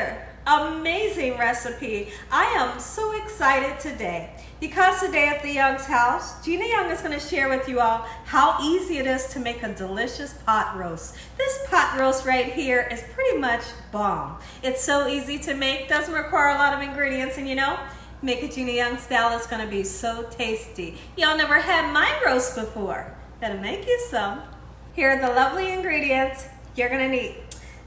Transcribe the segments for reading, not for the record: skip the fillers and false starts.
another amazing recipe. I am so excited today because today at the Young's house, Gina Young is going to share with you all how easy it is to make a delicious pot roast. This pot roast right here is pretty much bomb. It's so easy to make, doesn't require a lot of ingredients, and you know, make it Gina Young style, it's going to be so tasty. Y'all never had my roast before. Gonna make you some. Here are the lovely ingredients you're going to need.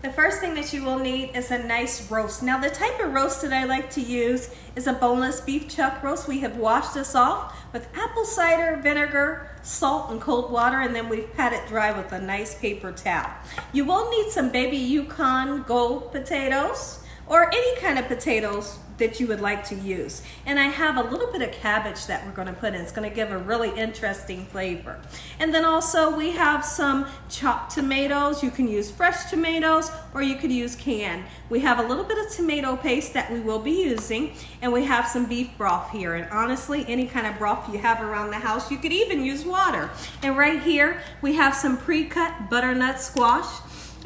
The first thing that you will need is a nice roast. Now the type of roast that I like to use is a boneless beef chuck roast. We have washed this off with apple cider vinegar, salt, and cold water, and then we've pat it dry with a nice paper towel. You will need some baby Yukon Gold potatoes or any kind of potatoes that you would like to use. And I have a little bit of cabbage that we're going to put in. It's going to give a really interesting flavor. And then also we have some chopped tomatoes. You can use fresh tomatoes or you could use canned. We have a little bit of tomato paste that we will be using, and we have some beef broth here. And honestly, any kind of broth you have around the house, you could even use water. And right here we have some pre-cut butternut squash.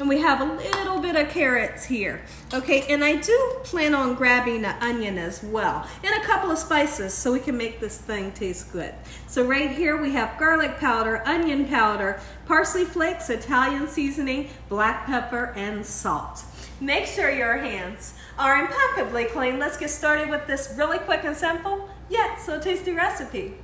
And we have a little bit of carrots here. Okay, and I do plan on grabbing an onion as well, and a couple of spices so we can make this thing taste good. So right here we have garlic powder, onion powder, parsley flakes, Italian seasoning, black pepper, and salt. Make sure your hands are impeccably clean. Let's get started with this really quick and simple, yet so tasty recipe.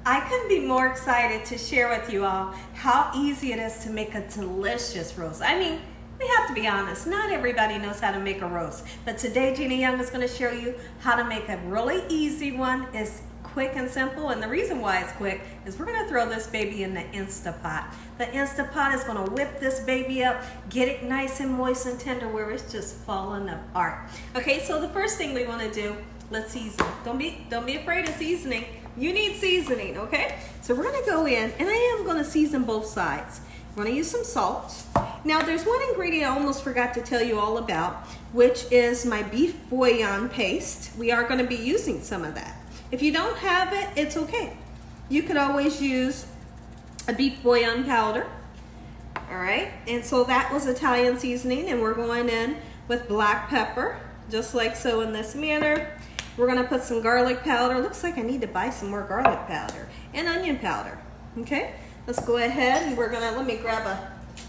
I couldn't be more excited to share with you all how easy it is to make a delicious roast. I mean, we have to be honest, not everybody knows how to make a roast. But today, Gina Young is going to show you how to make a really easy one. It's quick and simple, and the reason why it's quick is we're going to throw this baby in the Instapot. The Instapot is going to whip this baby up, get it nice and moist and tender where it's just falling apart. Okay, so the first thing we want to do, let's season. Don't be afraid of seasoning. You need seasoning, okay? So we're gonna go in, and I am gonna season both sides. We're gonna use some salt. Now there's one ingredient I almost forgot to tell you all about, which is my beef bouillon paste. We are gonna be using some of that. If you don't have it, it's okay. You could always use a beef bouillon powder, all right? And so that was Italian seasoning, and we're going in with black pepper, just like so in this manner. We're gonna put some garlic powder. Looks like I need to buy some more garlic powder and onion powder, okay? Let's go ahead and let me grab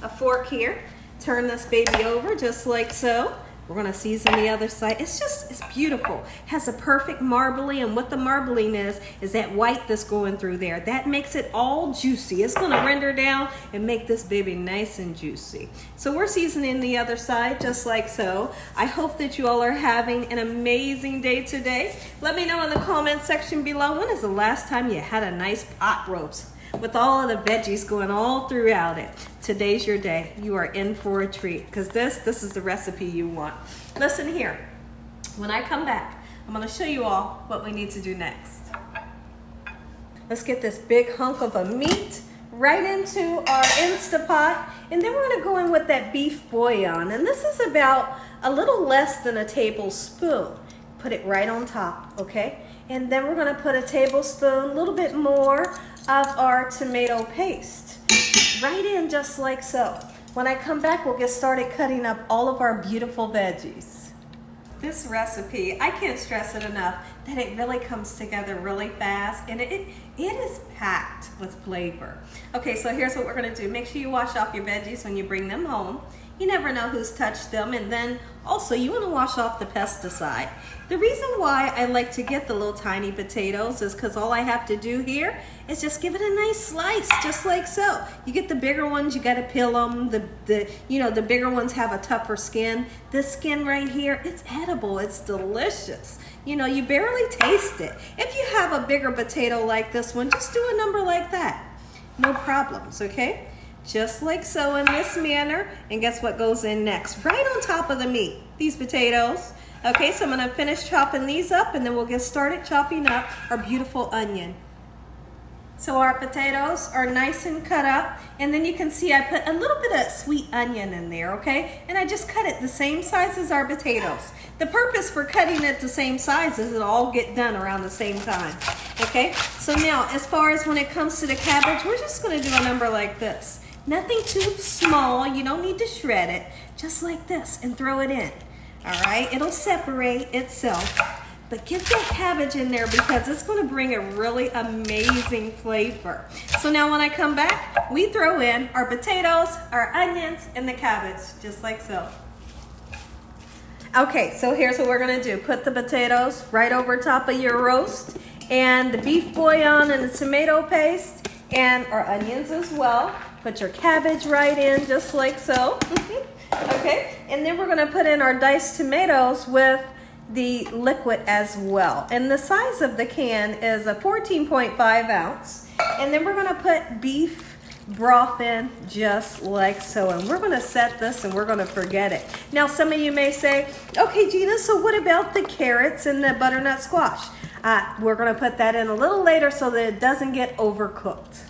a fork here, turn this baby over just like so. We're gonna season the other side. It's beautiful. It has a perfect marbling, and what the marbling is that white that's going through there. That makes it all juicy. It's gonna render down and make this baby nice and juicy. So we're seasoning the other side just like so. I hope that you all are having an amazing day today. Let me know in the comment section below, when is the last time you had a nice pot roast with all of the veggies going all throughout it? Today's your day. You are in for a treat, because this is the recipe you want. Listen here, when I come back, I'm going to show you all what we need to do next. Let's get this big hunk of a meat right into our Instapot, and then we're going to go in with that beef bouillon, and this is about a little less than a tablespoon. Put it right on top, okay? And then we're going to put a tablespoon, a little bit more of our tomato paste right in just like so. When I come back, we'll get started cutting up all of our beautiful veggies. This recipe, I can't stress it enough, that it really comes together really fast, and it is packed with flavor. Okay, so here's what we're gonna do. Make sure you wash off your veggies when you bring them home. You never know who's touched them, and then also you want to wash off the pesticide. The reason why I like to get the little tiny potatoes is because all I have to do here is just give it a nice slice, just like so. You get the bigger ones, you got to peel them. The bigger ones have a tougher skin. This skin right here, it's edible, it's delicious. You know, you barely taste it. If you have a bigger potato like this one, just do a number like that. No problems, okay? Just like so in this manner. And guess what goes in next? Right on top of the meat, these potatoes. Okay, so I'm gonna finish chopping these up, and then we'll get started chopping up our beautiful onion. So our potatoes are nice and cut up, and then you can see I put a little bit of sweet onion in there, okay? And I just cut it the same size as our potatoes. The purpose for cutting it the same size is it'll all get done around the same time, okay? So now, as far as when it comes to the cabbage, we're just gonna do a number like this. Nothing too small, you don't need to shred it, just like this, and throw it in. All right, it'll separate itself. But get that cabbage in there because it's going to bring a really amazing flavor. So now when I come back, we throw in our potatoes, our onions, and the cabbage, just like so. Okay, so here's what we're going to do. Put the potatoes right over top of your roast, and the beef bouillon and the tomato paste, and our onions as well. Put your cabbage right in, just like so. Okay, and then we're going to put in our diced tomatoes with the liquid as well. And the size of the can is a 14.5 ounce. And then we're going to put beef broth in just like so. And we're going to set this and we're going to forget it. Now, some of you may say, okay, Gina, so what about the carrots and the butternut squash? We're going to put that in a little later so that it doesn't get overcooked.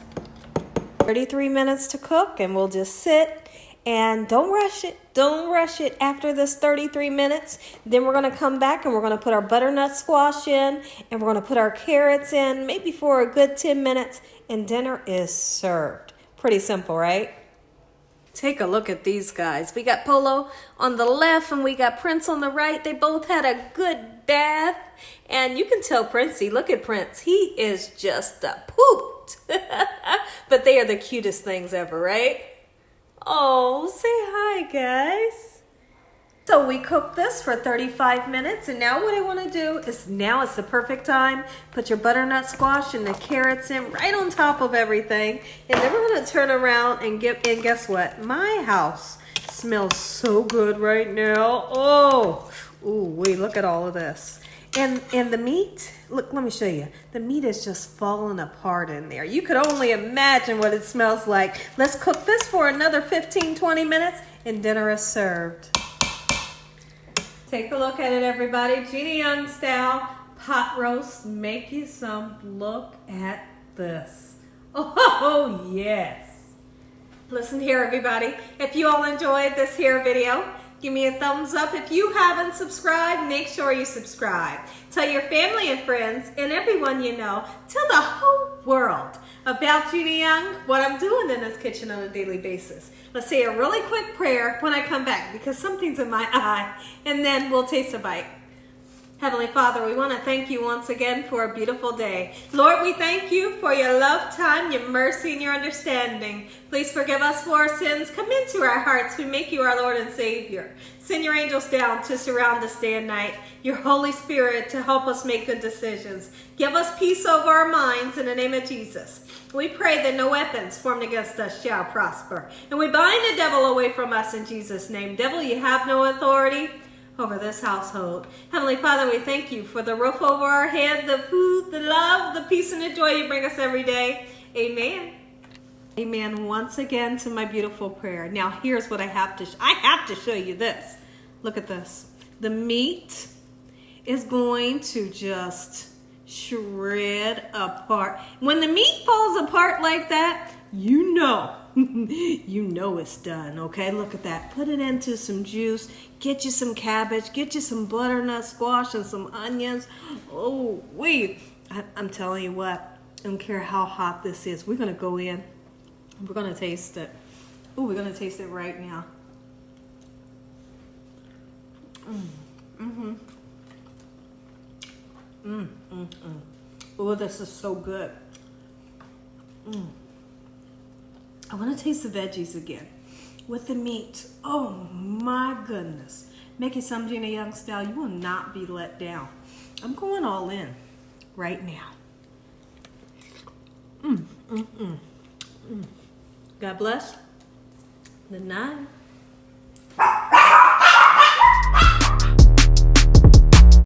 33 minutes to cook, and we'll just sit. And don't rush it. Don't rush it after this 33 minutes. Then we're going to come back and we're going to put our butternut squash in. And we're going to put our carrots in maybe for a good 10 minutes. And dinner is served. Pretty simple, right? Take a look at these guys. We got Polo on the left and we got Prince on the right. They both had a good bath. And you can tell Princey, look at Prince. He is just a pooped. But they are the cutest things ever, right? Oh, say hi, guys. So we cooked this for 35 minutes, and now what I want to do is now it's the perfect time. Put your butternut squash and the carrots in right on top of everything, and then we're going to turn around and guess what? My house smells so good right now. Oh, ooh, wait, look at all of this. And the meat, look, let me show you. The meat is just falling apart in there. You could only imagine what it smells like. Let's cook this for another 15, 20 minutes and dinner is served. Take a look at it, everybody. Gina Young style pot roast. Make you some. Look at this. Oh, yes. Listen here, everybody. If you all enjoyed this here video, give me a thumbs up. If you haven't subscribed, make sure you subscribe. Tell your family and friends and everyone you know. Tell the whole world about Gina Young, what I'm doing in this kitchen on a daily basis. Let's say a really quick prayer when I come back because something's in my eye, and then we'll taste a bite. Heavenly Father, we want to thank you once again for a beautiful day. Lord, we thank you for your love, time, your mercy, and your understanding. Please forgive us for our sins. Come into our hearts. We make you our Lord and Savior. Send your angels down to surround us day and night. Your Holy Spirit to help us make good decisions. Give us peace over our minds in the name of Jesus. We pray that no weapons formed against us shall prosper. And we bind the devil away from us in Jesus' name. Devil, you have no authority over this household. Heavenly Father, we thank you for the roof over our head, the food, the love, the peace, and the joy you bring us every day. Amen. Amen. Once again to my beautiful prayer. Now here's what I have to show you this. Look at this. The meat is going to just shred apart. When the meat falls apart like that, you know it's done, okay? Look at that. Put it into some juice. Get you some cabbage. Get you some butternut squash and some onions. Oh, wait. I'm telling you what. I don't care how hot this is. We're going to go in. We're going to taste it. Oh, we're going to taste it right now. Oh, this is so good. I want to taste the veggies again with the meat. Oh my goodness. Make it some Gina Young style. You will not be let down. I'm going all in right now. God bless. Good night.